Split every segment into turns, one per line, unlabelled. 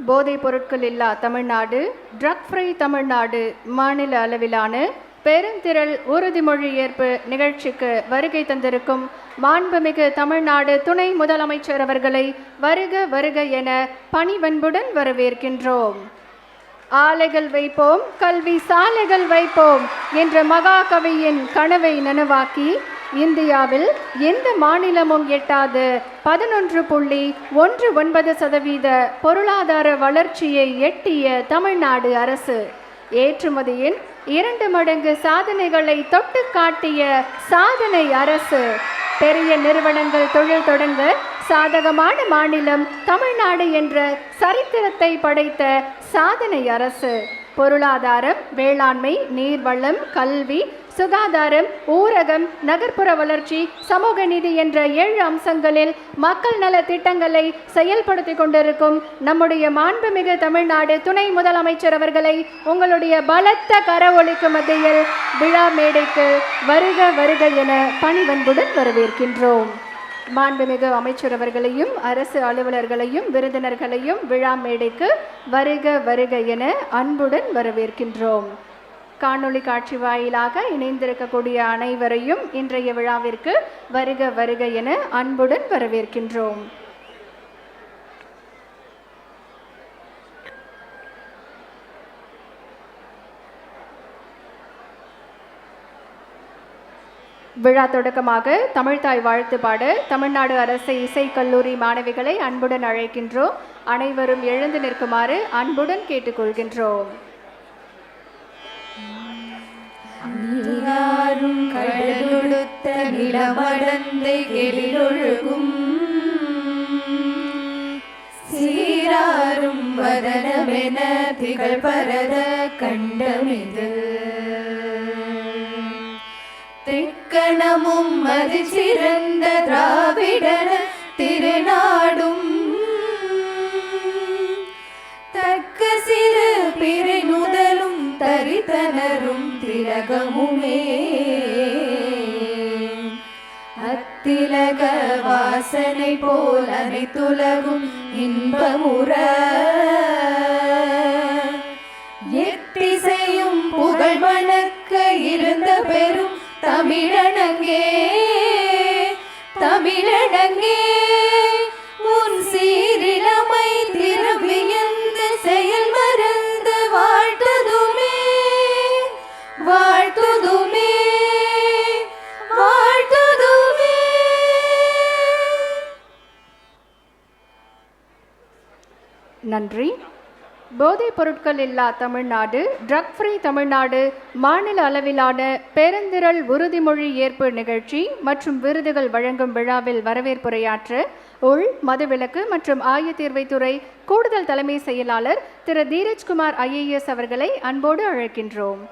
போதைப் பொருட்கள் இல்லா தமிழ்நாடு, ட்ரக் ஃப்ரீ தமிழ்நாடு மாநில அளவிலான பெருந்திரள் உறுதிமொழி ஏற்பு நிகழ்ச்சிக்கு வருகை தந்திருக்கும் மாண்புமிகு தமிழ்நாடு துணை முதலமைச்சர் அவர்களை வருக வருக என பணிவன்புடன் வரவேற்கின்றோம். ஆலைகள் வைப்போம், கல்வி சாலைகள் வைப்போம் என்ற மகாகவியின் கனவை நனவாக்கி இந்தியாவில் எந்த மாநிலமும் எட்டாத 11.19% பொருளாதார வளர்ச்சியை எட்டிய தமிழ்நாடு அரசு, ஏற்றுமதியின் 2 மடங்கு சாதனைகளை தொட்டு காட்டிய சாதனை அரசு, பெரிய நிறுவனங்கள் தொழில் தொடங்க சாதகமான மாநிலம் தமிழ்நாடு என்ற சரித்திரத்தை படைத்த சாதனை அரசு, பொருளாதாரம், வேளாண்மை, நீர்வளம், கல்வி, சுகாதாரம், ஊரகம், நகர்ப்புற வளர்ச்சி, சமூக நீதி என்ற 7 அம்சங்களில் மக்கள் நல திட்டங்களை செயல்படுத்தி கொண்டிருக்கும் நம்முடைய மாண்புமிகு தமிழ்நாடு துணை முதலமைச்சர் அவர்களை உங்களுடைய பலத்த கரவொலிக்கு மத்தியில் விழா மேடைக்கு வருக வருக என பணிவன்புடன் வரவேற்கின்றோம். மாண்புமிகு அமைச்சர் அவர்களையும் அரசு அலுவலர்களையும் விருந்தினர்களையும் விழா மேடைக்கு வருக வருக என அன்புடன் வரவேற்கின்றோம். காணொளி காட்சி வாயிலாக இணைந்திருக்கக்கூடிய அனைவரையும் இன்றைய விழாவிற்கு வருக வருக என அன்புடன் வரவேற்கின்றோம். விழா தொடக்கமாக தமிழ்தாய் வாழ்த்து பாட தமிழ்நாடு அரசு இசைக்கல்லூரி மாணவிகளை அன்புடன் அழைக்கின்றோம். அனைவரும் எழுந்து நிற்குமாறு அன்புடன் கேட்டுக்கொள்கின்றோம்.
நீராறும் கடலொடுத்த நிலமடந்தை கெளிலொழுகும் சீராறும் வதனமென திகழ் பரத கண்டமிது திக்கணமும் அது சிறந்த திராவிடன திருநாடும் தக்க சிறு பிறை நுதலும் தரித்தனரும் திலகமுமே அத்திலக வாசனை போல் அனைத்துலகும் இன்பமுற எத்திசையும் புகழ் மணக்க இருந்த பெரும் தமிழனங்கே தமிழனங்கே உன் சீரிழமை திரவியந்த செயல் மறந்து வாழ்த்துதுமே வாழ்த்துதுமே வாழ்த்துதுமே.
நன்றி. போதைப் பொருட்கள் இல்லா தமிழ்நாடு, ட்ரக் ஃப்ரீ தமிழ்நாடு மாநில அளவிலான பெருந்திரள் உறுதிமொழி ஏற்பு நிகழ்ச்சி மற்றும் விருதுகள் வழங்கும் விழாவில் வரவேற்புரையாற்ற உள், மதுவிலக்கு மற்றும் ஆயத்தீர்வைத்துறை கூடுதல் தலைமை செயலாளர் திரு தீரஜ்குமார் IAS அவர்களை அன்போடு அழைக்கின்றோம்.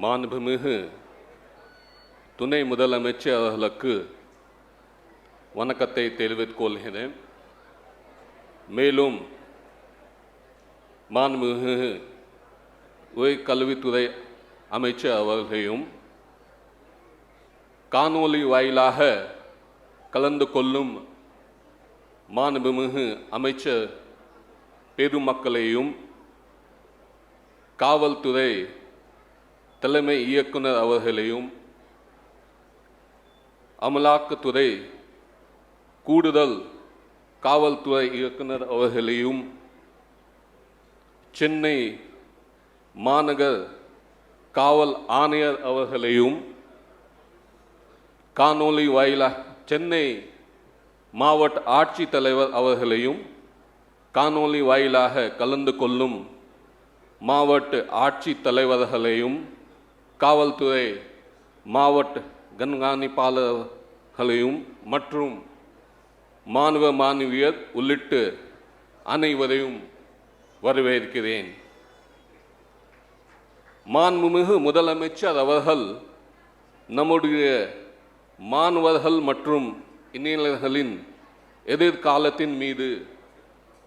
மாண்புமிகு துணை முதலமைச்சர் அவர்களுக்கு வணக்கத்தை தெரிவித்துக் கொள்கிறேன். மேலும் மாண்புமிகு உயர்கல்வித்துறை அமைச்சர் அவர்களையும் காணொலி வாயிலாக கலந்து கொள்ளும் மாண்புமிகு அமைச்சர் பெருமக்களையும் காவல்துறை தலைமை இயக்குனர் அவர்களையும் அமலாக்கத்துறை கூடுதல் காவல்துறை இயக்குனர் அவர்களையும் சென்னை மாநகர் காவல் ஆணையர் அவர்களையும் காணொலி வாயிலாக சென்னை மாவட்ட ஆட்சித்தலைவர் அவர்களையும் காணொலி வாயிலாக கலந்து கொள்ளும் மாவட்ட ஆட்சித்தலைவர்களையும் காவல்துறை மாவட்ட கண்காணிப்பாளர்களையும் மற்றும் மாணவ மாணவியர் உள்ளிட்ட அனைவரையும் வரவேற்கிறேன். மாண்புமிகு முதலமைச்சர் அவர்கள் நம்முடைய மாணவர்கள் மற்றும் இளைஞர்களின் எதிர்காலத்தின் மீது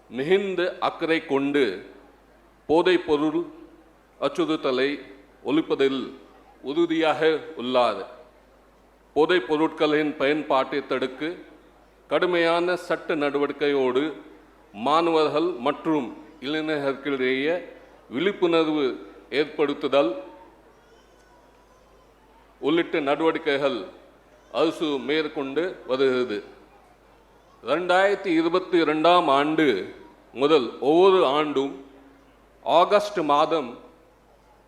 மிகுந்த அக்கறை கொண்டு போதைப்பொருள் அச்சுறுத்தலை ஒழிப்பதில் உறுதியாக உள்ளார். போதைப் பொருட்களின் பயன்பாட்டை தடுக்க கடுமையான சட்ட நடவடிக்கையோடு மாணவர்கள் மற்றும் இளைஞர்களிடையே விழிப்புணர்வு ஏற்படுத்துதல் உள்ளிட்ட நடவடிக்கைகள் அரசு மேற்கொண்டு வருகிறது. 2022 ஆண்டு முதல் ஒவ்வொரு ஆண்டும் ஆகஸ்ட் மாதம்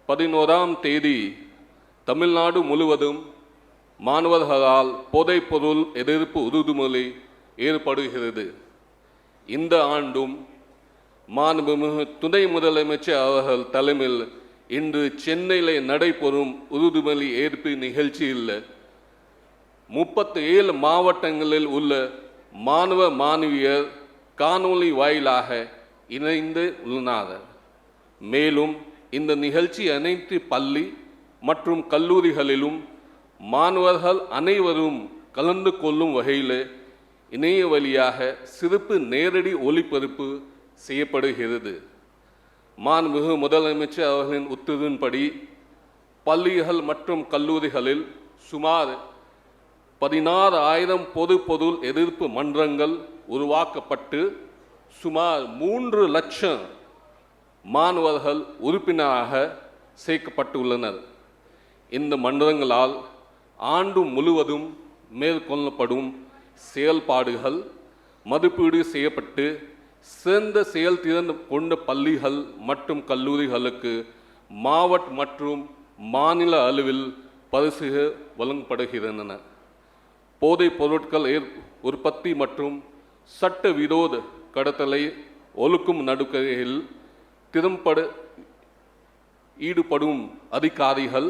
11ஆம் தேதி தமிழ்நாடு முழுவதும் மாணவர்களால் போதைப்பொருள் எதிர்ப்பு உறுதிமொழி ஏற்படுகிறது. இந்த ஆண்டும் மாண்புமிகு துணை முதலமைச்சர் அவர்கள் தலைமையில் இன்று சென்னையில் நடைபெறும் உறுதிமொழி ஏற்பு நிகழ்ச்சியில் 37 மாவட்டங்களில் உள்ள மாணவ மாணவியர் காணொளி வாயிலாக இணைந்து உள்ளனர். மேலும் இந்த நிகழ்ச்சி அனைத்து பள்ளி மற்றும் கல்லூரிகளிலும் மாணவர்கள் அனைவரும் கலந்து கொள்ளும் வகையில் இணைய வழியாக சிறப்பு நேரடி ஒளிபரப்பு செய்யப்படுகிறது. மாண்புமிகு முதலமைச்சர் அவர்களின் உத்தரவின்படி பள்ளிகள் மற்றும் கல்லூரிகளில் சுமார் 16,000 பொதுப்பொருள் எதிர்ப்பு மன்றங்கள் உருவாக்கப்பட்டு சுமார் 3 லட்சம் மாணவர்கள் உறுப்பினராக சேர்க்கப்பட்டுள்ளனர். இந்த மன்றங்களால் ஆண்டு முழுவதும் மேற்கொள்ளப்படும் செயல்பாடுகள் மதிப்பீடு செய்யப்பட்டு சிறந்த செயல்திறன் கொண்ட பள்ளிகள் மற்றும் கல்லூரிகளுக்கு மாவட்ட மற்றும் மாநில அளவில் பரிசுகள் வழங்கப்படுகின்றன. போதைப் பொருட்கள் உற்பத்தி மற்றும் சட்டவிரோத கடத்தலை ஒழுக்கும் நடவடிக்கையில் திறம்பட ஈடுபடும் அதிகாரிகள்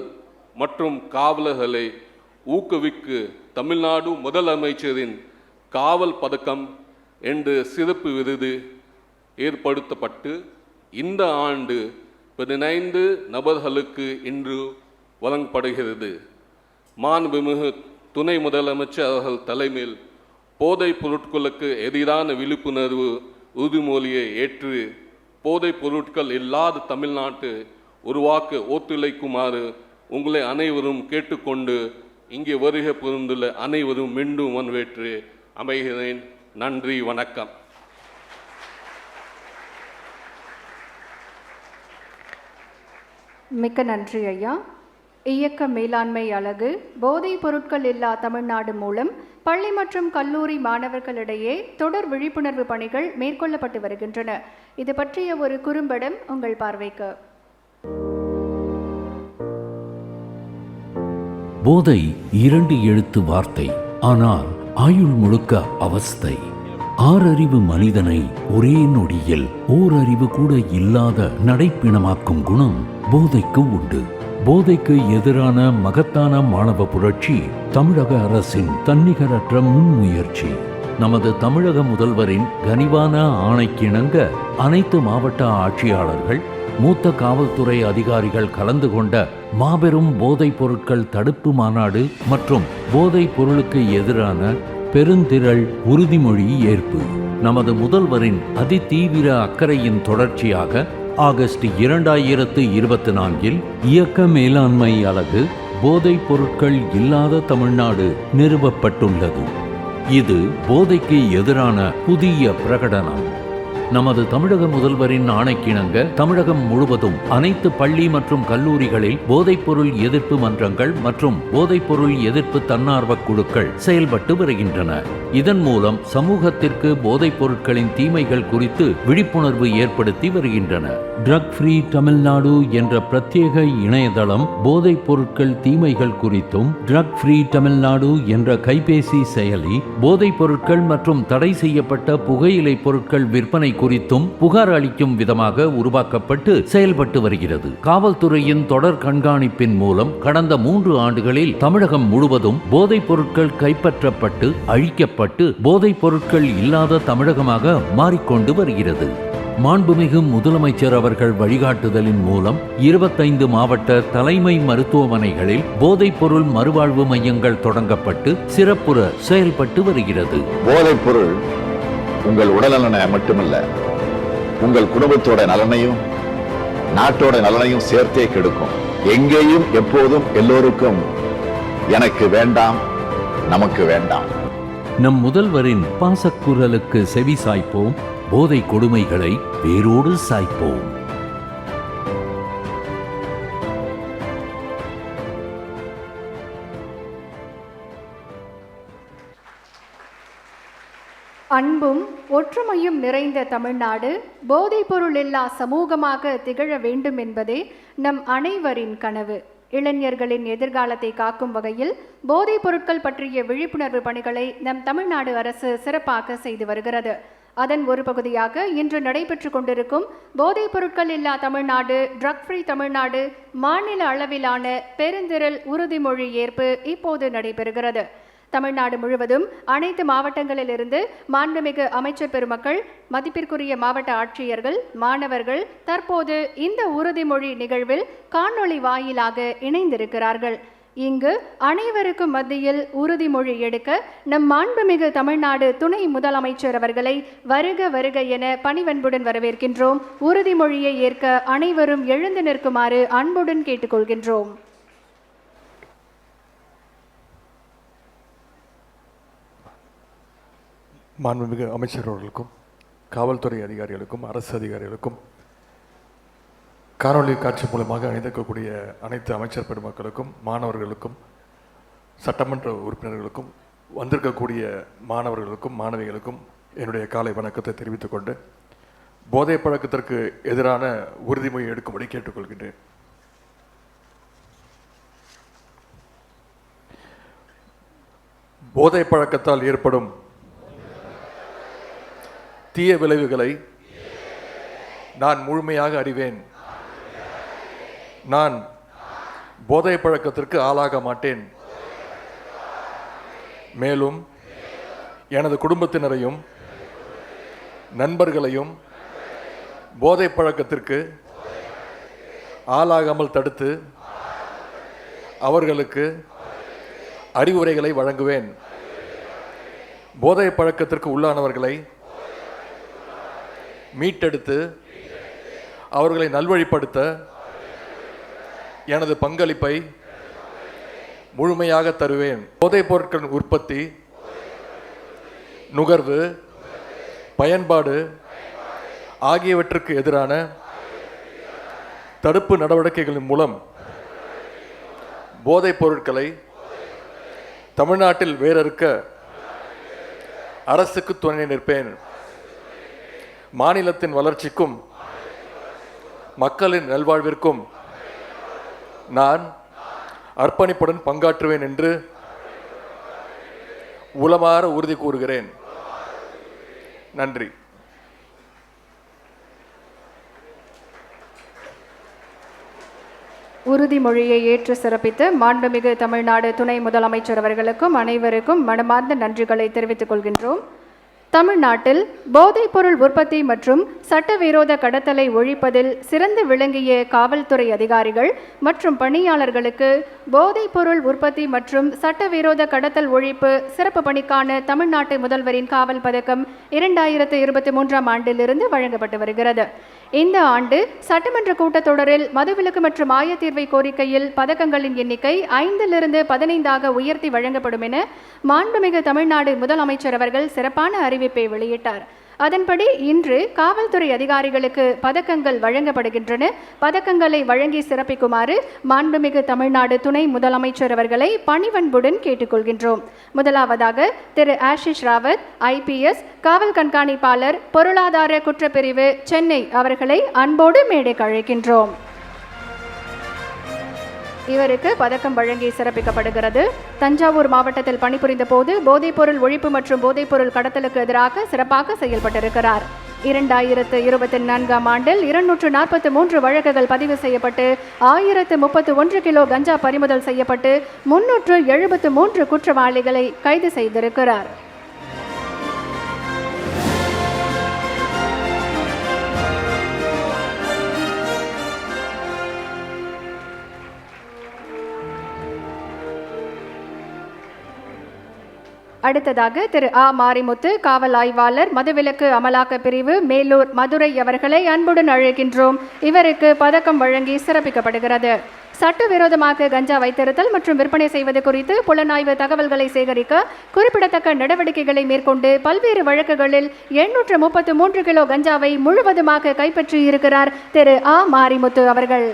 மற்றும் காவலர்களை ஊக்குவிக்க தமிழ்நாடு முதலமைச்சரின் காவல் பதக்கம் என்ற சிறப்பு விருது ஏற்படுத்தப்பட்டு இந்த ஆண்டு 15 நபர்களுக்கு இன்று வழங்கப்படுகிறது. மாண்புமிகு துணை முதலமைச்சர் அவர்கள் தலைமையில் போதைப் பொருட்களுக்கு எதிரான விழிப்புணர்வு உறுதிமொழியை ஏற்று போதைப் பொருட்கள் இல்லாத தமிழ்நாட்டை உருவாக்க ஒத்துழைக்குமாறு உங்களை அனைவரும் கேட்டுக்கொண்டு இங்கே வருகை புரிந்துள்ள அனைவரும் மீண்டும் வரவேற்று அமைகிறேன். நன்றி, வணக்கம்.
மிக்க நன்றி ஐயா. இயக்க மேலாண்மை அலகு போதைப் பொருட்கள் இல்லா தமிழ்நாடு மூலம் பள்ளி மற்றும் கல்லூரி மாணவர்களிடையே தொடர் விழிப்புணர்வு பணிகள் மேற்கொள்ளப்பட்டு வருகின்றன. இது பற்றிய ஒரு குறும்படம் உங்கள் பார்வைக்கு.
போதை 2 எழுத்து வார்த்தை, ஆனால் ஆயுள் முழுக்க அவஸ்தை. 6 அறிவு மனிதனை ஒரே நொடியில் ஓரறிவு கூட இல்லாத நடைப்பிணமாக்கும் குணம் போதைக்கு உண்டு. போதைக்கு எதிரான மகத்தான மாணவ புரட்சி தமிழக அரசின் தன்னிகரற்ற முன்முயற்சி. நமது தமிழக முதல்வரின் கனிவான ஆணைக்கிணங்க அனைத்து மாவட்ட ஆட்சியாளர்கள், மூத்த காவல்துறை அதிகாரிகள் கலந்து கொண்ட மாபெரும் போதைப் பொருட்கள் தடுப்பு மாநாடு மற்றும் போதைப் பொருளுக்கு எதிரான பெருந்திரள் உறுதிமொழி ஏற்பு நமது முதல்வரின் அதிதீவிர அக்கறையின் தொடர்ச்சியாக ஆகஸ்ட் 2024 இயக்க மேலாண்மை அலகு போதைப் பொருட்கள் இல்லாத தமிழ்நாடு நிறுவப்பட்டுள்ளது. இது போதைக்கு எதிரான புதிய பிரகடனம். நமது தமிழக முதல்வரின் ஆணைக்கிணங்க தமிழகம் முழுவதும் அனைத்து பள்ளி மற்றும் கல்லூரிகளில் போதைப்பொருள் எதிர்ப்பு மன்றங்கள் மற்றும் போதைப்பொருள் எதிர்ப்பு தன்னார்வ குழுக்கள் செயல்பட்டு வருகின்றன. இதன் மூலம் சமூகத்திற்கு போதைப் பொருட்களின் தீமைகள் குறித்து விழிப்புணர்வு ஏற்படுத்தி வருகின்றன. ட்ரக் ஃப்ரீ தமிழ்நாடு என்ற பிரத்யேக இணையதளம் போதைப் பொருட்கள் தீமைகள் குறித்தும், ட்ரக் ஃப்ரீ தமிழ்நாடு என்ற கைபேசி செயலி போதைப் பொருட்கள் மற்றும் தடை செய்யப்பட்ட புகையிலை பொருட்கள் விற்பனை குறித்தும் புகார் அளிக்கும் விதமாக உருவாக்கப்பட்டு செயல்பட்டு வருகிறது. காவல்துறையின் தொடர் கண்காணிப்பின் மூலம் கடந்த 3 ஆண்டுகளில் தமிழகம் முழுவதும் போதைப் பொருட்கள் கைப்பற்றப்பட்டு அழிக்கப்பட்டு போதைப் பொருட்கள் இல்லாத தமிழகமாக மாறிக்கொண்டு வருகிறது. மாண்புமிகு முதலமைச்சர் அவர்கள் வழிகாட்டுதலின் மூலம் 25 மாவட்ட தலைமை மருத்துவமனைகளில் போதைப்பொருள் மறுவாழ்வு மையங்கள் தொடங்கப்பட்டு சிறப்புற செயல்பட்டு வருகிறது.
போதைப்பொருள் உங்கள் உடல்நலனை மட்டுமல்ல, உங்கள் குடும்பத்தோட நலனையும் நாட்டோட நலனையும் சேர்த்தே கெடுக்கும். எங்கேயும் எப்போதும் எல்லோருக்கும் எனக்கு வேண்டாம், நமக்கு வேண்டாம்.
நம் முதல்வரின் பாசக்குரலுக்கு செவி சாய்ப்போம், போதை கொடுமைகளை வேரோடு சாய்ப்போம்.
அன்பும் ஒற்றுமையும் நிறைந்த தமிழ்நாடு போதைப்பொருள் இல்லா சமூகமாக திகழ வேண்டும் என்பதே நம் அனைவரின் கனவு. இளைஞர்களின் எதிர்காலத்தை காக்கும் வகையில் போதைப் பொருட்கள் பற்றிய விழிப்புணர்வு பணிகளை நம் தமிழ்நாடு அரசு சிறப்பாக செய்து வருகிறது. அதன் ஒரு பகுதியாக இன்று நடைபெற்று கொண்டிருக்கும் போதைப் பொருட்கள் இல்லா தமிழ்நாடு, ட்ரக் ஃப்ரீ தமிழ்நாடு மாநில அளவிலான பெருந்திரள் உறுதிமொழி ஏற்பு இப்போது நடைபெறுகிறது. தமிழ்நாடு முழுவதும் அனைத்து மாவட்டங்களிலிருந்து மாண்புமிகு அமைச்சர் பெருமக்கள், மதிப்பிற்குரிய மாவட்ட ஆட்சியர்கள், மாணவர்கள் தற்போது இந்த உறுதிமொழி நிகழ்வில் காணொளி வாயிலாக இணைந்திருக்கிறார்கள். இங்கு அனைவருக்கும் மத்தியில் உறுதிமொழி எடுக்க நம் மாண்புமிகு தமிழ்நாடு துணை முதலமைச்சர் அவர்களை வருக வருக என பணிவன்புடன் வரவேற்கின்றோம். உறுதிமொழியை ஏற்க அனைவரும் எழுந்து நிற்குமாறு அன்புடன் கேட்டுக்கொள்கின்றோம்.
மாண்புமிகு அமைச்சர் அவர்களுக்கும், காவல்துறை அதிகாரிகளுக்கும், அரசு அதிகாரிகளுக்கும், காணொலி காட்சி மூலமாக இணைந்திருக்கக்கூடிய அனைத்து அமைச்சர் பெருமக்களுக்கும், மாணவர்களுக்கும், சட்டமன்ற உறுப்பினர்களுக்கும், வந்திருக்கக்கூடிய மாணவர்களுக்கும் மாணவிகளுக்கும் என்னுடைய காலை வணக்கத்தை தெரிவித்துக் கொண்டு போதை பழக்கத்திற்கு எதிரான உறுதிமொழி எடுக்கும்படி கேட்டுக்கொள்கின்றேன். போதை பழக்கத்தால் ஏற்படும் தீய விளைவுகளை நான் முழுமையாக அறிவேன். நான் போதை பழக்கத்திற்கு ஆளாக மாட்டேன். மேலும் எனது குடும்பத்தினரையும் நண்பர்களையும் போதை பழக்கத்திற்கு ஆளாகாமல் தடுத்து அவர்களுக்கு அறிவுரைகளை வழங்குவேன். போதை பழக்கத்திற்கு உள்ளானவர்களை மீட்டெடுத்து அவர்களை நல்வழிப்படுத்த எனது பங்களிப்பை முழுமையாக தருவேன். போதைப் பொருட்களின் உற்பத்தி, நுகர்வு, பயன்பாடு ஆகியவற்றுக்கு எதிரான தடுப்பு நடவடிக்கைகளின் மூலம் போதைப் பொருட்களை தமிழ்நாட்டில் வேரறுக்க அரசுக்கு துணை நிற்பேன். மாநிலத்தின் வளர்ச்சிக்கும் மக்களின் நல்வாழ்விற்கும் நான் அர்ப்பணிப்புடன் பங்காற்றுவேன் என்று உளமாற உறுதி கூறுகிறேன். நன்றி.
உறுதிமொழியை ஏற்று சிறப்பித்த மாண்புமிகு தமிழ்நாடு துணை முதலமைச்சர் அவர்களுக்கும் அனைவருக்கும் மனமார்ந்த நன்றிகளை தெரிவித்துக் கொள்கின்றோம். தமிழ்நாட்டில் போதைப்பொருள் உற்பத்தி மற்றும் சட்டவிரோத கடத்தலை ஒழிப்பதில் சிறந்து விளங்கிய காவல்துறை அதிகாரிகள் மற்றும் பணியாளர்களுக்கு போதைப்பொருள் உற்பத்தி மற்றும் சட்டவிரோத கடத்தல் ஒழிப்பு சிறப்பு பணிக்கான தமிழ்நாட்டு முதல்வரின் காவல் பதக்கம் 2023 ஆண்டிலிருந்து வழங்கப்பட்டு வருகிறது. இந்த ஆண்டு சட்டமன்ற கூட்டத்தொடரில் மதுவிலக்கு மற்றும் ஆயத்தீர்வை கோரிக்கையில் பதக்கங்களின் எண்ணிக்கை 5 15 உயர்த்தி வழங்கப்படும் என மாண்புமிகு தமிழ்நாடு முதலமைச்சர் அவர்கள் சிறப்பான அறிவிப்பை வெளியிட்டார். அதன்படி இன்று காவல்துறை அதிகாரிகளுக்கு பதக்கங்கள் வழங்கப்படுகின்றன. பதக்கங்களை வழங்கி சிறப்பிக்குமாறு மாண்புமிகு தமிழ்நாடு துணை முதலமைச்சர் அவர்களை பணிவன்புடன் கேட்டுக்கொள்கின்றோம். முதலாவதாக திரு ஆஷிஷ் ராவத், IPS, காவல் கண்காணிப்பாளர், பொருளாதார குற்றப்பிரிவு, சென்னை அவர்களை அன்போடு மேடைக்கு அழைக்கின்றோம். இவருக்கு பதக்கம் வழங்கி சிறப்பிக்கப்படுகிறது. தஞ்சாவூர் மாவட்டத்தில் பணிபுரிந்த போது போதைப்பொருள் ஒழிப்பு மற்றும் போதைப்பொருள் கடத்தலுக்கு எதிராக சிறப்பாக செயல்பட்டிருக்கிறார். 2024 ஆண்டில் 243 வழக்குகள் பதிவு செய்யப்பட்டு 1031 கிலோ கஞ்சா பறிமுதல் செய்யப்பட்டு 373 குற்றவாளிகளை கைது செய்திருக்கிறார். அடுத்ததாக திரு ஆ மாரிமுத்து, காவல் ஆய்வாளர், மதுவிலக்கு அமலாக்க பிரிவு, மேலூர், மதுரை அவர்களை அன்புடன் அழைக்கின்றோம். இவருக்கு பதக்கம் வழங்கி சிறப்பிக்கப்படுகிறது. சட்டவிரோதமாக கஞ்சா வைத்திருத்தல் மற்றும் விற்பனை செய்வது குறித்து புலனாய்வு தகவல்களை சேகரிக்க குறிப்பிடத்தக்க நடவடிக்கைகளை மேற்கொண்டு பல்வேறு வழக்குகளில் 833 கிலோ கஞ்சாவை முழுவதுமாக கைப்பற்றி இருக்கிறார் திரு ஆ மாரிமுத்து அவர்கள்.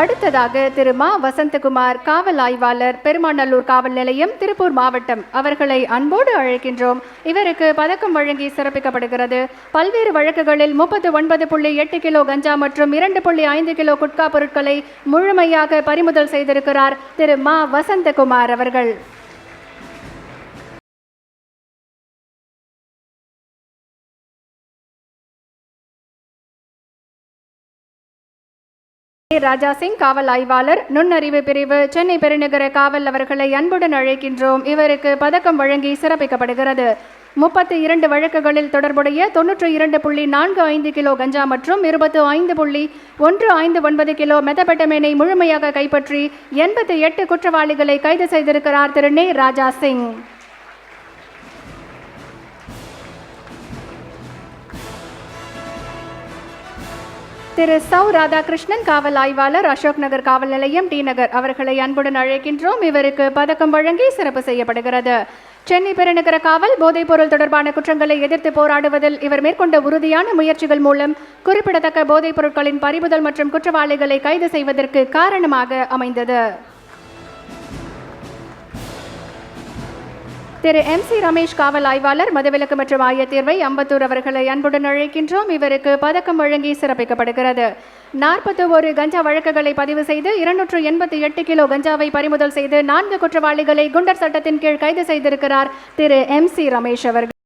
அடுத்ததாக திரு மா வசந்தகுமார், காவல் ஆய்வாளர், பெருமாநல்லூர் காவல் நிலையம், திருப்பூர் மாவட்டம் அவர்களை அன்போடு அழைக்கின்றோம். இவருக்கு பதக்கம் வழங்கி சிறப்பிக்கப்படுகிறது. பல்வேறு வழக்குகளில் 39.8 கிலோ கஞ்சா மற்றும் 2.5 கிலோ குட்கா பொருட்களை முழுமையாக பறிமுதல் செய்திருக்கிறார் திரு மா வசந்தகுமார் அவர்கள். ராஜா சிங், காவல் ஆய்வாளர், நுண்ணறிவு பிரிவு, சென்னை பெருநகர காவல் அவர்களை அன்புடன் அழைக்கின்றோம். இவருக்கு பதக்கம் வழங்கி சிறப்பிக்கப்படுகிறது. 32 வழக்குகளில் தொடர்புடைய 92.45 கிலோ கஞ்சா மற்றும் 25.159 கிலோ மெத்தபெட்டமைனை முழுமையாக கைப்பற்றி 88 குற்றவாளிகளை கைது செய்திருக்கிறார் திரு நே ராஜா சிங். திரு சௌ ராதாகிருஷ்ணன், காவல் ஆய்வாளர், அசோக் நகர் காவல் நிலையம், டி நகர் அவர்களை அன்புடன் அழைக்கின்றோம். இவருக்கு பதக்கம் வழங்கி சிறப்பு செய்யப்படுகிறது. சென்னை பெருநகர காவல் போதைப்பொருள் தொடர்பான குற்றங்களை எதிர்த்து போராடுவதில் இவர் மேற்கொண்ட உறுதியான முயற்சிகள் மூலம் குறிப்பிடத்தக்க போதைப் பொருட்களின் பறிமுதல் மற்றும் குற்றவாளிகளை கைது செய்வதற்கு காரணமாக அமைந்தது. திரு MC ரமேஷ், காவல் ஆய்வாளர், மதுவிலக்கு மற்றும் ஆயத்தீர்வை, அம்பத்தூர் அவர்களை அன்புடன் அழைக்கின்றோம். இவருக்கு பதக்கம் வழங்கி சிறப்பிக்கப்படுகிறது. 41 கஞ்சா வழக்குகளை பதிவு செய்து 288 கிலோ கஞ்சாவை பறிமுதல் செய்து 4 குற்றவாளிகளை குண்டர் சட்டத்தின் கீழ் கைது செய்திருக்கிறார் திரு MC ரமேஷ் அவர்கள்.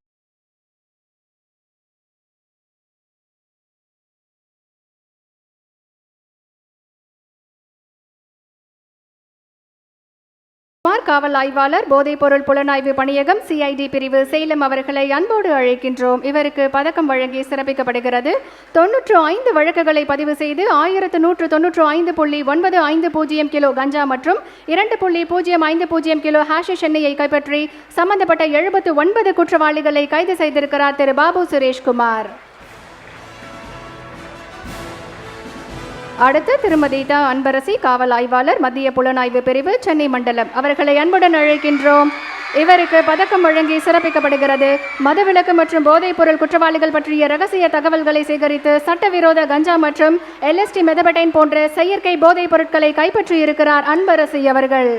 காவல் ஆய்வாளர், போதைப்பொருள் புலனாய்வு பணியகம், CID பிரிவு, சேலம் அவர்களை அன்போடு அழைக்கின்றோம். இவருக்கு பதக்கம் வழங்கி சிறப்பிக்கப்படுகிறது. 95 வழக்குகளை பதிவு செய்து 1195.950 கிலோ கஞ்சா மற்றும் 2.050 கிலோ ஹாஷிஷ் எண்ணெயை கைப்பற்றி சம்பந்தப்பட்ட 79 குற்றவாளிகளை கைது செய்திருக்கிறார் திரு பாபு சுரேஷ்குமார். அடுத்து திருமதி த அன்பரசி, காவல் ஆய்வாளர், மத்திய புலனாய்வு பிரிவு, சென்னை மண்டலம் அவர்களை அன்புடன் அழைக்கின்றோம். இவருக்கு பதக்கம் வழங்கி சிறப்பிக்கப்படுகிறது. மதுவிலக்கு மற்றும் போதைப் பொருள் குற்றவாளிகள் பற்றிய ரகசிய தகவல்களை சேகரித்து சட்டவிரோத கஞ்சா மற்றும் LSD மெதபடைன் போன்ற செயற்கை போதைப் பொருட்களை கைப்பற்றியிருக்கிறார் அன்பரசி அவர்கள்.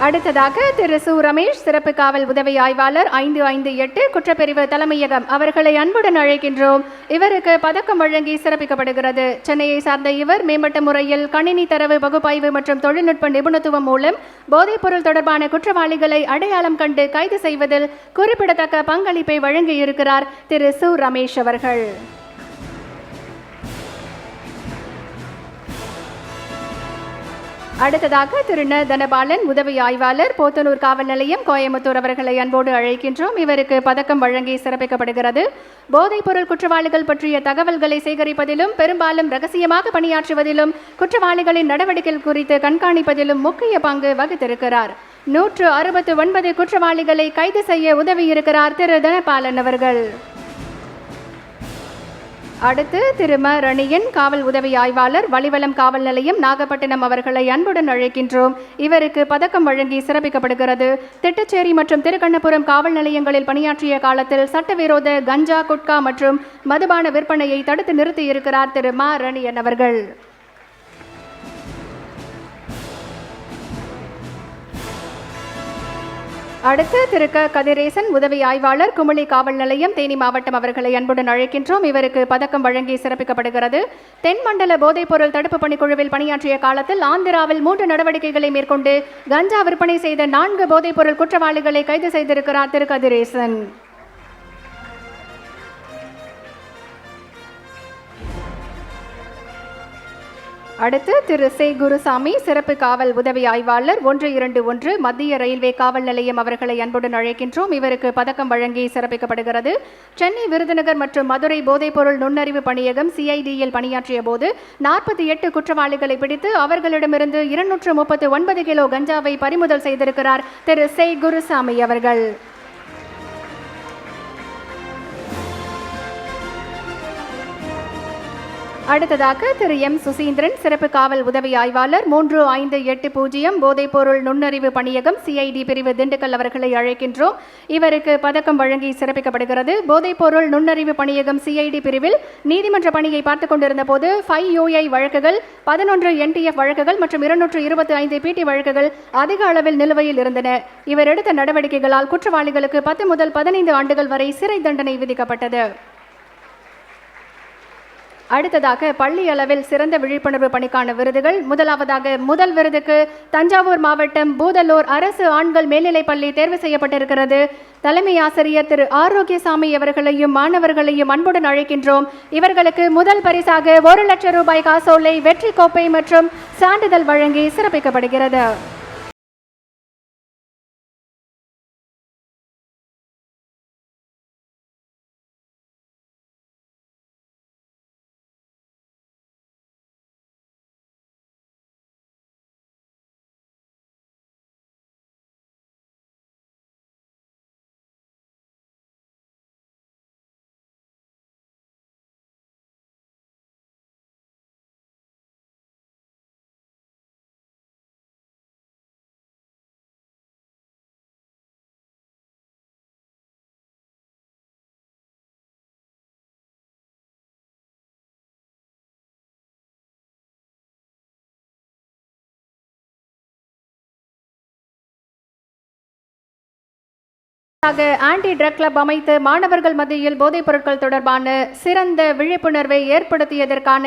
அடுத்ததாக திரு சு ரமேஷ், சிறப்பு காவல் உதவி ஆய்வாளர், 558 குற்றப்பிரிவு தலைமையகம் அவர்களை அன்புடன் அழைக்கின்றோம். இவருக்கு பதக்கம் வழங்கி சிறப்பிக்கப்படுகிறது. சென்னையை சார்ந்த இவர் மேம்பட்ட முறையில் கணினி தரவு பகுப்பாய்வு மற்றும் தொழில்நுட்ப நிபுணத்துவம் மூலம் போதைப்பொருள் தொடர்பான குற்றவாளிகளை அடையாளம் கண்டு கைது செய்வதில் குறிப்பிடத்தக்க பங்களிப்பை வழங்கியிருக்கிறார் திரு சு ரமேஷ் அவர்கள். அடுத்ததாக திரு ந தனபாலன், உதவி ஆய்வாளர், போத்தனூர் காவல் நிலையம், கோயம்புத்தூர் அவர்களை அன்போடு அழைக்கின்றோம். இவருக்கு பதக்கம் வழங்கி சிறப்பிக்கப்படுகிறது. போதைப்பொருள் குற்றவாளிகள் பற்றிய தகவல்களை சேகரிப்பதிலும் பெரும்பாலும் ரகசியமாக பணியாற்றுவதிலும் குற்றவாளிகளின் நடவடிக்கைகள் குறித்து கண்காணிப்பதிலும் முக்கிய பங்கு வகித்திருக்கிறார். 169 குற்றவாளிகளை கைது செய்ய உதவியிருக்கிறார் திரு தனபாலன் அவர்கள். அடுத்து திரு ம ரணியன், காவல் உதவி ஆய்வாளர், வலிவலம் காவல் நிலையம், நாகப்பட்டினம் அவர்களை அன்புடன் அழைக்கின்றோம். இவருக்கு பதக்கம் வழங்கி சிறப்பிக்கப்படுகிறது. திட்டச்சேரி மற்றும் திருக்கண்ணபுரம் காவல் நிலையங்களில் பணியாற்றிய காலத்தில் சட்டவிரோத கஞ்சா, குட்கா மற்றும் மதுபான விற்பனையை தடுத்து நிறுத்தியிருக்கிறார் திரு ம ரணியன் அவர்கள். அடுத்து திரு க கதிரேசன், உதவி ஆய்வாளர், குமுளி காவல் நிலையம், தேனி மாவட்டம் அவர்களை அன்புடன் அழைக்கின்றோம். இவருக்கு பதக்கம் வழங்கி சிறப்பிக்கப்படுகிறது. தென்மண்டல போதைப்பொருள் தடுப்பு பணிக்குழுவில் பணியாற்றிய காலத்தில் ஆந்திராவில் 3 நடவடிக்கைகளை மேற்கொண்டு கஞ்சா விற்பனை செய்த 4 போதைப்பொருள் குற்றவாளிகளை கைது செய்திருக்கிறார் திரு கதிரேசன். அடுத்து திரு சே குருசாமி சிறப்பு காவல் உதவி ஆய்வாளர் 121 மத்திய ரயில்வே காவல் நிலையம் அவர்களை அன்புடன் அழைக்கின்றோம். இவருக்கு பதக்கம் வழங்கி சிறப்பிக்கப்படுகிறது. சென்னை, விருதுநகர் மற்றும் மதுரை போதைப்பொருள் நுண்ணறிவு பணியகம் CIDயில் பணியாற்றிய போது 48 குற்றவாளிகளை பிடித்து அவர்களிடமிருந்து 239 கிலோ கஞ்சாவை பறிமுதல் செய்திருக்கிறார் திரு சே குருசாமி அவர்கள். அடுத்ததாக திரு M சுசீந்திரன் சிறப்பு காவல் உதவி ஆய்வாளர் 3580 போதைப்பொருள் நுண்ணறிவு பணியகம் CID பிரிவு திண்டுக்கல் அவர்களை அழைக்கின்றோம். இவருக்கு பதக்கம் வழங்கி சிறப்பிக்கப்படுகிறது. போதைப்பொருள் நுண்ணறிவு பணியகம் CID பிரிவில் நீதிமன்ற பணியை பார்த்துக் கொண்டிருந்த போது 5 UI வழக்குகள், 11 NTF வழக்குகள் மற்றும் 225 PT வழக்குகள் அதிக அளவில் நிலுவையில் இருந்தன. இவர் எடுத்த நடவடிக்கைகளால் குற்றவாளிகளுக்கு 10 முதல் 15 ஆண்டுகள் வரை சிறை தண்டனை விதிக்கப்பட்டது. அடுத்ததாக பள்ளி அளவில் சிறந்த விழிப்புணர்வு பணிக்கான விருதுகள். முதலாவதாக முதல் விருதுக்கு தஞ்சாவூர் மாவட்டம் பூதலூர் அரசு ஆண்கள் மேல்நிலைப்பள்ளி தேர்வு செய்யப்பட்டிருக்கிறது. தலைமை ஆசிரியர் திரு ஆரோக்கியசாமி அவர்களையும் மாணவர்களையும் அன்புடன் அழைக்கின்றோம். இவர்களுக்கு முதல் பரிசாக 1 லட்சம் ரூபாய் காசோலை, வெற்றி கோப்பை மற்றும் சான்றிதழ் வழங்கி சிறப்பிக்கப்படுகிறது. ஆன்டி ட்ரக் கிளப் அமைத்து மாணவர்கள் மத்தியில் போதைப் பொருட்கள் தொடர்பான சிறந்த விழிப்புணர்வை ஏற்படுத்தியதற்கான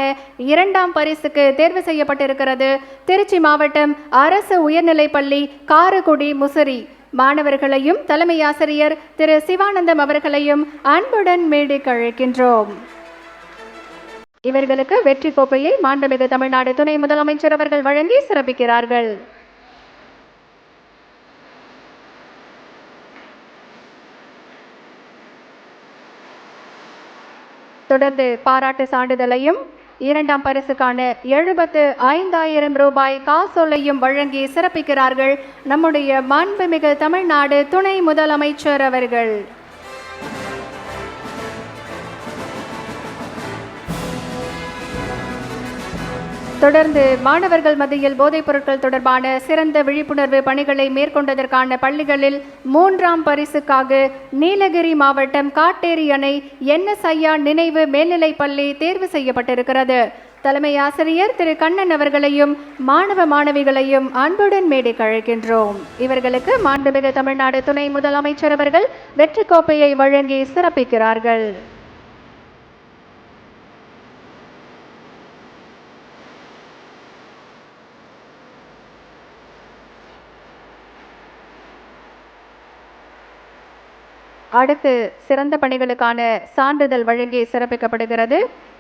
2ஆம் பரிசுக்கு தேர்வு செய்யப்பட்டிருக்கிறது. திருச்சி மாவட்டம் அரசு உயர்நிலைப்பள்ளி காரக்குடி முசிறி மாணவர்களையும் தலைமை ஆசிரியர் திரு சிவானந்தம் அவர்களையும் அன்புடன் மேடைக்கு அழைக்கின்றோம். இவர்களுக்கு வெற்றி கோப்பையை மாண்புமிகு தமிழ்நாடு துணை முதலமைச்சர் அவர்கள் வழங்கி சிறப்பிக்கிறார்கள். தொடர்ந்து பாராட்டு சான்றிதழையும் 2ஆம் பரிசுக்கான 75,000 ரூபாய் காசோலையும் வழங்கி சிறப்பிக்கிறார்கள் நம்முடைய மாண்புமிகு தமிழ்நாடு துணை முதலமைச்சர் அவர்கள். தொடர்ந்து மாணவர்கள் மத்தியில் போதைப் பொருட்கள் தொடர்பான சிறந்த விழிப்புணர்வு பணிகளை மேற்கொண்டதற்கான பள்ளிகளில் 3ஆம் பரிசுக்காக நீலகிரி மாவட்டம் காட்டேரி அணை NS ஐயா நினைவு மேல்நிலைப்பள்ளி தேர்வு செய்யப்பட்டிருக்கிறது. தலைமை ஆசிரியர் திரு கண்ணன் அவர்களையும் மாணவ மாணவிகளையும் அன்புடன் மேடைக்கு அழைக்கின்றோம். இவர்களுக்கு மாண்புமிகு தமிழ்நாடு துணை முதலமைச்சர் அவர்கள் வெற்றி கோப்பையை வழங்கி சிறப்பிக்கிறார்கள். அடுத்து சிறந்த பணிகளுக்கான சான்றிதழ் வழங்கி சிறப்பிக்கப்படுகிறது.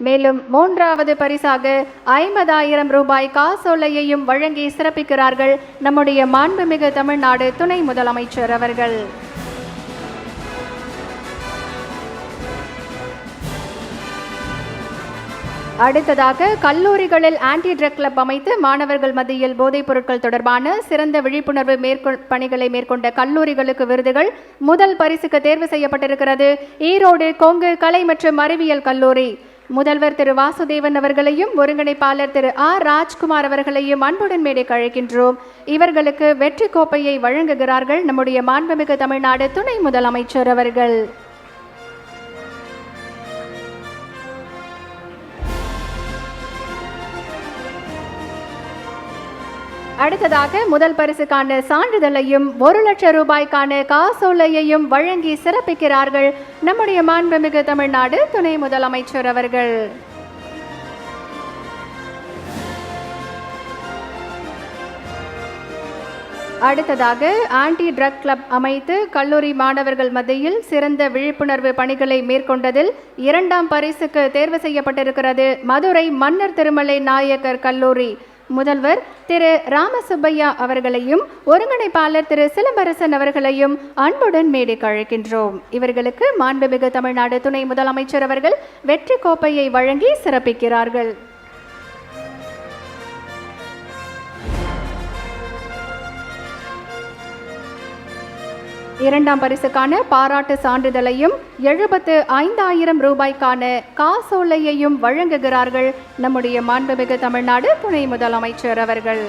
மேலும் 3ஆவது பரிசாக 50,000 ரூபாய் காசோலையையும் வழங்கி சிறப்பிக்கிறார்கள் நம்முடைய மாண்புமிகு தமிழ்நாடு துணை முதலமைச்சர் அவர்கள். அடுத்ததாக கல்லூரிகளில் ஆன்டி ட்ரக் கிளப் அமைத்து மாணவர்கள் மத்தியில் போதைப் பொருட்கள் தொடர்பான சிறந்த விழிப்புணர்வு பணிகளை மேற்கொண்ட கல்லூரிகளுக்கு விருதுகள். முதல் பரிசுக்கு தேர்வு செய்யப்பட்டிருக்கிறது ஈரோடு கொங்கு கலை மற்றும் அறிவியல் கல்லூரி. முதல்வர் திரு வாசுதேவன் அவர்களையும் ஒருங்கிணைப்பாளர் திரு ராஜ்குமார் அவர்களையும் அன்புடன் மேடைக்கு அழைக்கின்றோம். இவர்களுக்கு வெற்றி கோப்பையை வழங்குகிறார்கள் நம்முடைய மாண்புமிகு தமிழ்நாடு துணை முதலமைச்சர் அவர்கள். அடுத்ததாக முதல் பரிசுக்கான சான்றிதழையும் 1 லட்சம் ரூபாய்க்கான காசோலையையும் வழங்கி சிறப்பிக்கிறார்கள் நம்முடைய மாண்புமிகு தமிழ்நாடு துணை முதலமைச்சர் அவர்கள். அடுத்ததாக ஆன்டி ட்ரக் கிளப் அமைத்து கல்லூரி மாணவர்கள் மத்தியில் சிறந்த விழிப்புணர்வு பணிகளை மேற்கொண்டதில் 2ஆம் பரிசுக்கு தேர்வு செய்யப்பட்டிருக்கிறது மதுரை மன்னர் திருமலை நாயக்கர் கல்லூரி. முதல்வர் திரு ராமசுப்பையா அவர்களையும் ஒருங்கிணைப்பாளர் திரு சிலம்பரசன் அவர்களையும் அன்புடன் மேடைக்கு அழைக்கின்றோம். இவர்களுக்கு மாண்புமிகு தமிழ்நாடு துணை முதலமைச்சர் அவர்கள் வெற்றி கோப்பையை வழங்கி சிறப்பிக்கிறார்கள். இரண்டாம் பரிசுக்கான பாராட்டு சான்றிதழையும் 75,000 ரூபாய்க்கான காசோலையையும் வழங்குகிறார்கள் நம்முடைய மாண்புமிகு தமிழ்நாடு துணை முதலமைச்சர் அவர்கள்.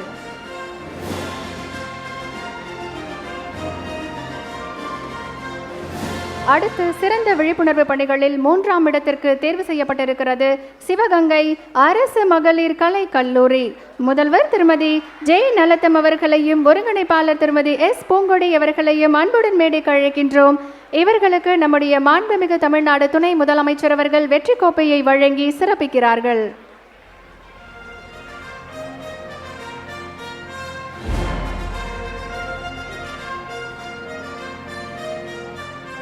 அடுத்து சிறந்த விழிப்புணர்வு பணிகளில் 3ஆம் இடத்திற்கு தேர்வு செய்யப்பட்டிருக்கிறது சிவகங்கை அரசு மகளிர் கலை கல்லூரி. முதல்வர் திருமதி ஜே நலத்தம் அவர்களையும் ஒருங்கிணைப்பாளர் திருமதி எஸ் பூங்கொடி அவர்களையும் அன்புடன் மேடைக்கு அழைக்கின்றோம். இவர்களுக்கு நம்முடைய மாண்புமிகு தமிழ்நாடு துணை முதலமைச்சர் அவர்கள் வெற்றி கோப்பையை வழங்கி சிறப்பிக்கிறார்கள்.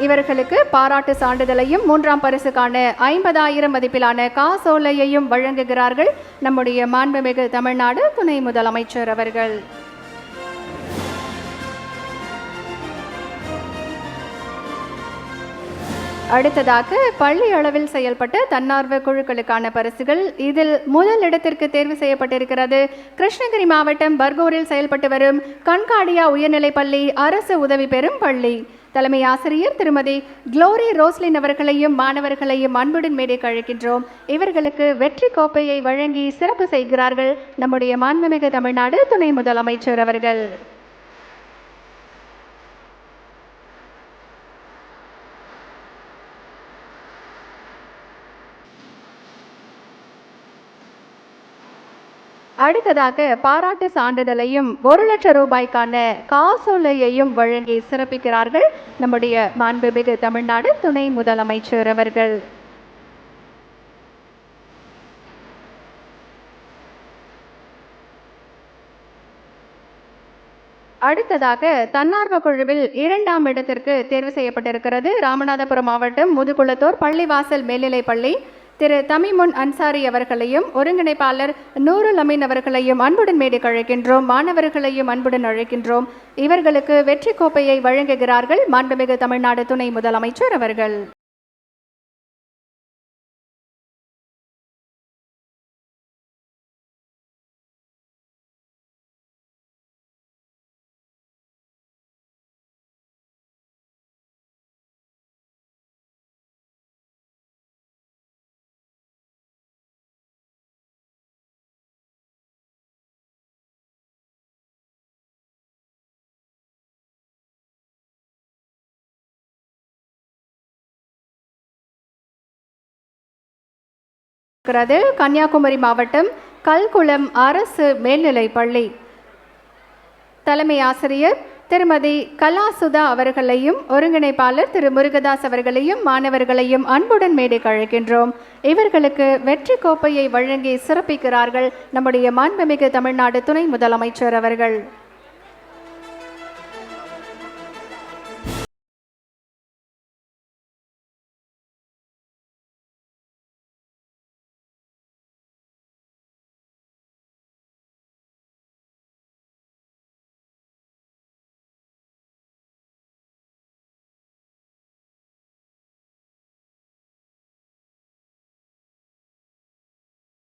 இவர்களுக்கு பாராட்டு சான்றிதழையும் 3ஆம் பரிசுக்கான 50,000 மதிப்பிலான காசோலையையும் வழங்குகிறார்கள் நம்முடைய மாண்புமிகு தமிழ்நாடு துணை முதலமைச்சர் அவர்கள். அடுத்ததாக பள்ளி அளவில் செயல்பட்ட தன்னார்வ குழுக்களுக்கான பரிசுகள். இதில் முதல் இடத்திற்கு தேர்வு செய்யப்பட்டிருக்கிறது கிருஷ்ணகிரி மாவட்டம் பர்கூரில் செயல்பட்டு வரும் கண்காடியா உயர்நிலைப்பள்ளி அரசு உதவி பெறும் பள்ளி. தலைமை ஆசிரியர் திருமதி குளோரி ரோஸ்லின் அவர்களையும் மாணவர்களையும் அன்புடன் மேடைக்கு அழைக்கின்றோம். இவர்களுக்கு வெற்றி கோப்பையை வழங்கி சிறப்பு செய்கிறார்கள் நம்முடைய மாண்புமிகு தமிழ்நாடு துணை முதலமைச்சர் அவர்கள். அடுத்ததாக பாராட்டு சான்றிதழையும் 1,00,000 ரூபாய்க்கான காசோலையையும் வழங்கி சிறப்பிக்கிறார்கள் நம்முடைய மாண்புமிகு தமிழ்நாடு துணை முதலமைச்சர் அவர்கள். அடுத்ததாக தன்னார்வ குழுவில் 2ஆம் இடத்திற்கு தேர்வு செய்யப்பட்டிருக்கிறது ராமநாதபுரம் மாவட்டம் முதுகுளத்தூர் பள்ளிவாசல் மேல்நிலைப்பள்ளி. திரு தமிமுன் அன்சாரி அவர்களையும் ஒருங்கிணைப்பாளர் நூருல் அமீன் அவர்களையும் அன்புடன் மேடைக்கு அழைக்கின்றோம். மாணவர்களையும் அன்புடன் அழைக்கின்றோம். இவர்களுக்கு வெற்றி கோப்பையை வழங்குகிறார்கள் மாண்புமிகு தமிழ்நாடு துணை முதலமைச்சர் அவர்கள். கன்னியாகுமரி மாவட்டம் கல்குளம் அரசு மேல்நிலைப்பள்ளி. தலைமை ஆசிரியர் திருமதி கலாசுதா அவர்களையும் ஒருங்கிணைப்பாளர் திரு முருகதாஸ் அவர்களையும் மாணவர்களையும் அன்புடன் மேடைக்கு அழைக்கின்றோம். இவர்களுக்கு வெற்றி கோப்பையை வழங்கி சிறப்பிக்கிறார்கள் நம்முடைய மாண்புமிகு தமிழ்நாடு துணை முதலமைச்சர் அவர்கள்.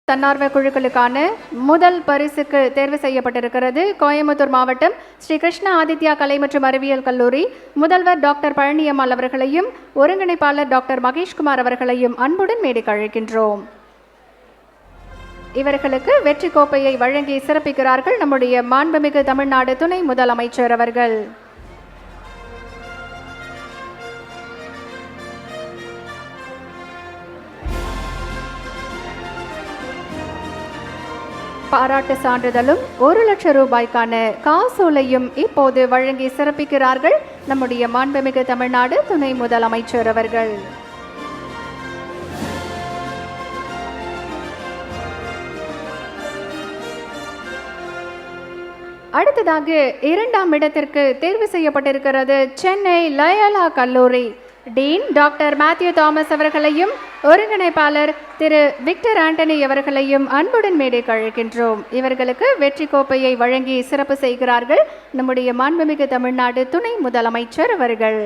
தன்னார்வ குழுக்களுக்கான முதல் பரிசுக்கு தேர்வு செய்யப்பட்டிருக்கிறது கோயம்புத்தூர் மாவட்டம் ஸ்ரீ கிருஷ்ண ஆதித்யா கலை மற்றும் அறிவியல் கல்லூரி. முதல்வர் டாக்டர் பழனியம்மாள் அவர்களையும் ஒருங்கிணைப்பாளர் டாக்டர் மகேஷ்குமார் அவர்களையும் அன்புடன் மேடைக்கு அழைக்கின்றோம். இவர்களுக்கு வெற்றி கோப்பையை வழங்கி சிறப்பிக்கிறார்கள் நம்முடைய மாண்புமிகு தமிழ்நாடு துணை முதலமைச்சர் அவர்கள். பாராட்டு சான்றிதழும் 1,00,000 ரூபாய்க்கான காசோலையும் இப்போது வழங்கி சிறப்பிக்கிறார்கள் நம்முடைய மாண்புமிகு தமிழ்நாடு துணை முதலமைச்சர் அவர்கள். அடுத்ததாக 2ஆம் இடத்திற்கு தேர்வு செய்யப்பட்டிருக்கிறது சென்னை லயோலா கல்லூரி. டீன் டாக்டர் மேத்யூ தாமஸ் அவர்களையும் ஒருங்கிணைப்பாளர் திரு விக்டர் ஆண்டனி அவர்களையும் அன்புடன் மேடைக்கு அழைக்கின்றோம். இவர்களுக்கு வெற்றி கோப்பையை வழங்கி சிறப்பு செய்கிறார்கள் நம்முடைய மாண்புமிகு தமிழ்நாடு துணை முதலமைச்சர் அவர்கள்.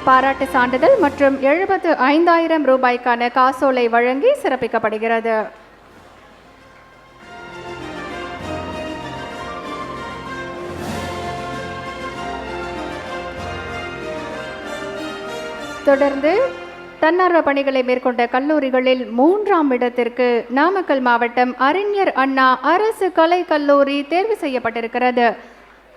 பாராட்டு சான்றிதழ் மற்றும் 75,000 ரூபாய்க்கான காசோலை வழங்கி சிறப்பிக்கப்படுகிறது. தொடர்ந்து தன்னார்வ பணிகளை மேற்கொண்ட கல்லூரிகளில் 3ஆம் இடத்திற்கு நாமக்கல் மாவட்டம் அறிஞர் அண்ணா அரசு கலை கல்லூரி தேர்வு செய்யப்பட்டிருக்கிறது.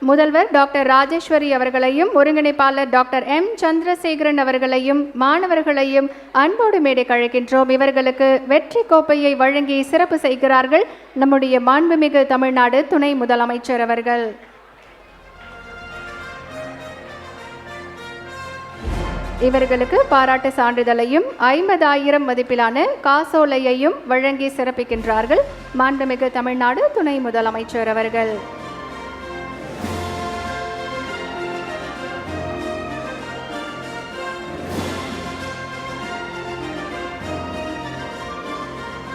முதல்வர் டாக்டர் ராஜேஸ்வரி அவர்களையும் ஒருங்கிணைப்பாளர் டாக்டர் எம் சந்திரசேகரன் அவர்களையும் மாணவர்களையும் அன்போடு மேடைக்கு அழைக்கின்றோம். இவர்களுக்கு வெற்றி கோப்பையை வழங்கி சிறப்பு செய்கிறார்கள் நம்முடைய மாண்புமிகு தமிழ்நாடு துணை முதலமைச்சர் அவர்கள். இவர்களுக்கு பாராட்டு சான்றிதழையும் 50,000 மதிப்பிலான காசோலையையும் வழங்கி சிறப்பிக்கின்றார்கள் மாண்புமிகு தமிழ்நாடு துணை முதலமைச்சர் அவர்கள்.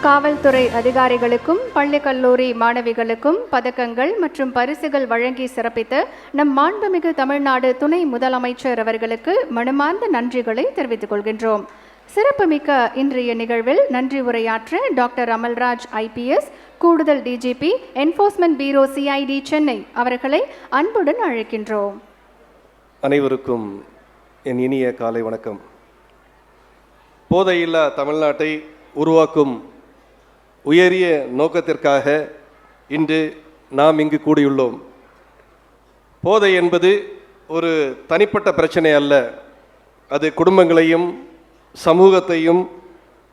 காவல்துறை அதிகாரிகளுக்கும் பள்ளி கல்லூரி மாணவிகளுக்கும் பதக்கங்கள் மற்றும் பரிசுகள் வழங்கி சிறப்பித்த நம் மாண்புமிகு தமிழ்நாடு துணை முதலமைச்சர் அவர்களுக்கு மனமார்ந்த நன்றிகளை தெரிவித்துக் கொள்கின்றோம். சிறப்புமிக்க இன்றைய நிகழ்வில் நன்றி உரையாற்ற டாக்டர் அமல்ராஜ் IPS கூடுதல் DGP என்ஃபோர்ஸ்மெண்ட் பீரோ CID சென்னை அவர்களை அன்புடன் அழைக்கின்றோம்.
அனைவருக்கும் என் இனிய காலை வணக்கம். போதையில்லா தமிழ்நாட்டை உருவாக்கும் உயரிய நோக்கத்திற்காக இன்று நாம் இங்கு கூடியுள்ளோம். போதை என்பது ஒரு தனிப்பட்ட பிரச்சனை அல்ல, அது குடும்பங்களையும் சமூகத்தையும்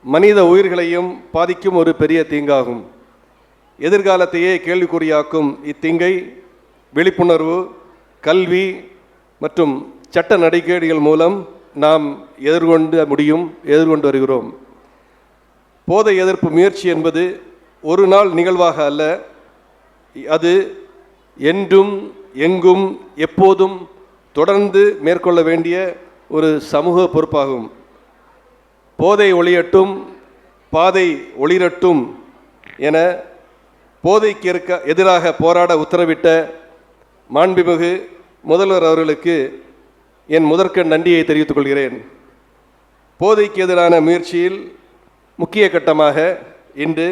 மனித உயிர்களையும் பாதிக்கும் ஒரு பெரிய தீங்காகும். எதிர்காலத்தையே கேள்விக்குறியாக்கும் இத்தீங்கை விழிப்புணர்வு, கல்வி மற்றும் சட்ட நடவடிக்கைகள் மூலம் நாம் எதிர்கொண்டு வருகிறோம். போதை எதிர்ப்பு முயற்சி என்பது ஒரு நாள் நிகழ்வாக அல்ல, அது என்றும் எங்கும் எப்போதும் தொடர்ந்து மேற்கொள்ள வேண்டிய ஒரு சமூக பொறுப்பாகும். போதை ஒளியட்டும், பாதை ஒளிரட்டும் என போதைக்கு எதிராக போராட உத்தரவிட்ட மாண்புமிகு முதல்வர் அவர்களுக்கு என் முதற்கண் நன்றியை தெரிவித்துக் கொள்கிறேன். போதைக்கு எதிரான முயற்சியில் முக்கிய கட்டமாக இன்று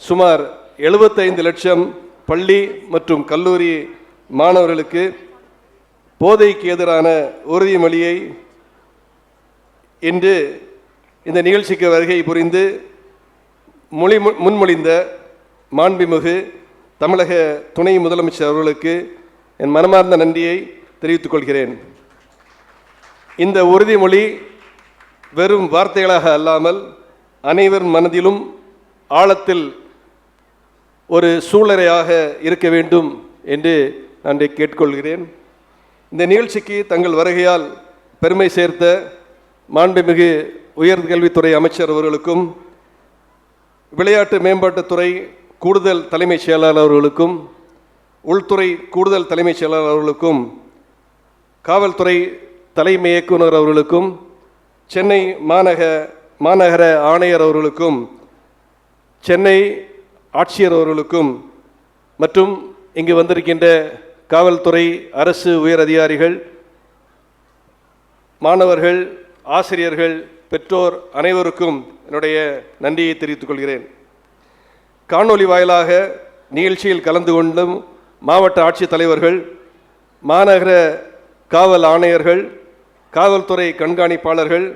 சுமார் 75 லட்சம் பள்ளி மற்றும் கல்லூரி மாணவர்களுக்கு போதைக்கு எதிரான உறுதிமொழியை இன்று இந்த நிகழ்ச்சிக்கு வருகை புரிந்து முன்மொழிந்த மாண்புமிகு தமிழக துணை முதலமைச்சர் அவர்களுக்கு என் மனமார்ந்த நன்றியை தெரிவித்துக் கொள்கிறேன். இந்த உறுதிமொழி வெறும் வார்த்தைகளாக அல்லாமல் அனைவர் மனதிலும் ஆழத்தில் ஒரு சூழலையாக இருக்க வேண்டும் என்று நான் கேட்டுக்கொள்கிறேன். இந்த நிகழ்ச்சிக்கு தங்கள் வருகையால் பெருமை சேர்த்த மாண்புமிகு உயர்கல்வித்துறை அமைச்சர் அவர்களுக்கும், விளையாட்டு மேம்பாட்டுத்துறை கூடுதல் தலைமைச் செயலாளர் அவர்களுக்கும், உள்துறை கூடுதல் தலைமைச் செயலாளர் அவர்களுக்கும், காவல்துறை தலைமை இயக்குனர் அவர்களுக்கும், சென்னை மாநகர ஆணையர் அவர்களுக்கும், சென்னை ஆட்சியர் அவர்களுக்கும் மற்றும் இங்கு வந்திருக்கின்ற காவல்துறை அரசு உயர் அதிகாரிகள், மாணவர்கள், ஆசிரியர்கள், பெற்றோர் அனைவருக்கும் என்னுடைய நன்றியை தெரிவித்துக் கொள்கிறேன். காணொலி வாயிலாக நிகழ்ச்சியில் கலந்து கொண்டும் மாவட்ட ஆட்சித்தலைவர்கள், மாநகர காவல் ஆணையர்கள், காவல்துறை கண்காணிப்பாளர்கள்,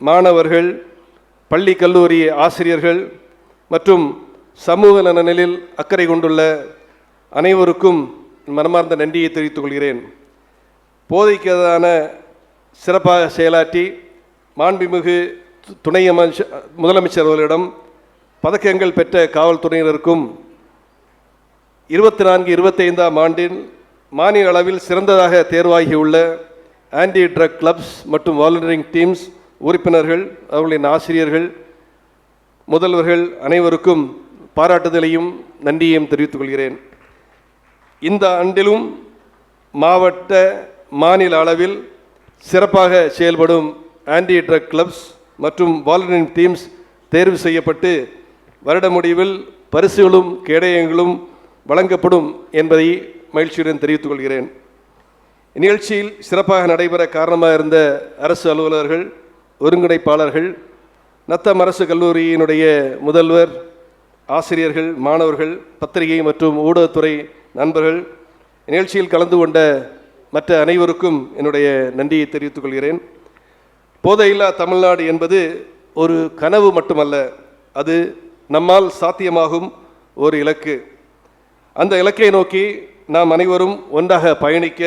மாணவர்கள், பள்ளி கல்லூரி ஆசிரியர்கள் மற்றும் சமூக நலனில் அக்கறை கொண்டுள்ள அனைவருக்கும் மனமார்ந்த நன்றியை தெரிவித்துக் கொள்கிறேன். போதைக்கு எதிரான சிறப்பாக செயலாற்றி மாண்புமிகு துணை முதலமைச்சர் அவர்களிடம் பதக்கங்கள் பெற்ற காவல்துறையினருக்கும் 24-25ஆம் ஆண்டில் மாநில அளவில் சிறந்ததாக தேர்வாகியுள்ள ஆன்டி ட்ரக் கிளப்ஸ் மற்றும் வாலண்டியரிங் டீம்ஸ் உறுப்பினர்கள், அவர்களின் ஆசிரியர்கள், முதல்வர்கள் அனைவருக்கும் பாராட்டுதலையும் நன்றியையும் தெரிவித்துக் கொள்கிறேன். இந்த ஆண்டிலும் மாவட்ட மாநில அளவில் சிறப்பாக செயல்படும் ஆன்டி ட்ரக் கிளப்ஸ் மற்றும் வாலண்டியரிங் டீம்ஸ் தேர்வு செய்யப்பட்டு வருட முடிவில் பரிசுகளும் கேடயங்களும் வழங்கப்படும் என்பதை மகிழ்ச்சியுடன் தெரிவித்துக் கொள்கிறேன். இந்நிகழ்ச்சியில் சிறப்பாக நடைபெற காரணமாக இருந்த அரசு அலுவலர்கள், ஒருங்கிணைப்பாளர்கள், நத்தம் அரசு கல்லூரியினுடைய முதல்வர், ஆசிரியர்கள், மாணவர்கள், பத்திரிகை மற்றும் ஊடகத்துறை நண்பர்கள், நிகழ்ச்சியில் கலந்து கொண்ட மற்ற அனைவருக்கும் என்னுடைய நன்றியை தெரிவித்துக் கொள்கிறேன். போதையில்லா தமிழ்நாடு என்பது ஒரு கனவு மட்டுமல்ல, அது நம்மால் சாத்தியமாகும் ஒரு இலக்கு. அந்த இலக்கை நோக்கி நாம் அனைவரும் ஒன்றாக பயணிக்க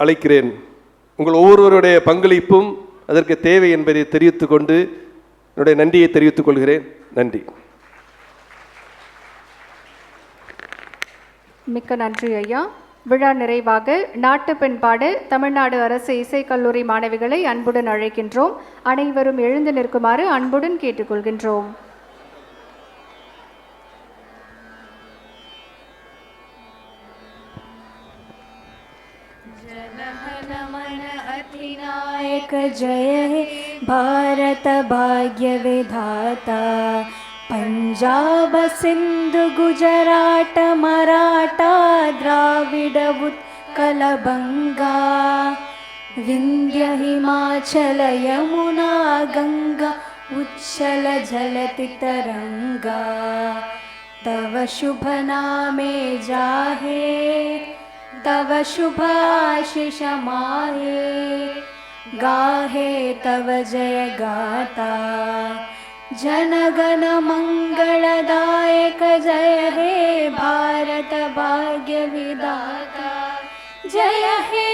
அழைக்கிறேன். உங்கள் ஒவ்வொருவருடைய பங்களிப்பும் அதற்கு தேவை என்பதை தெரிவித்துக் கொண்டு என்னுடைய நன்றியை தெரிவித்துக் கொள்கிறேன். நன்றி.
மிக்க நன்றி ஐயா. விழா நிறைவாக நாட்டுப்பெண் பாட தமிழ்நாடு அரசு இசைக்கல்லூரி மாணவிகளை அன்புடன் அழைக்கின்றோம். அனைவரும் எழுந்து நிற்குமாறு அன்புடன் கேட்டுக்கொள்கின்றோம்.
जनगणमन अधिनायक जय हे भारत भाग्य विधाता, पंजाब सिंधु गुजरात मराठा द्राविड उत्कल बंगा, विंध्य हिमाचल यमुना गंगा उच्छल जलति तरंगा, तव शुभ नामे जाहे तव शुभ आशीष माहे, गाहे तव जय गाता, जनगण मंगलदायक जय हे भारत भाग्य विधाता, जय हे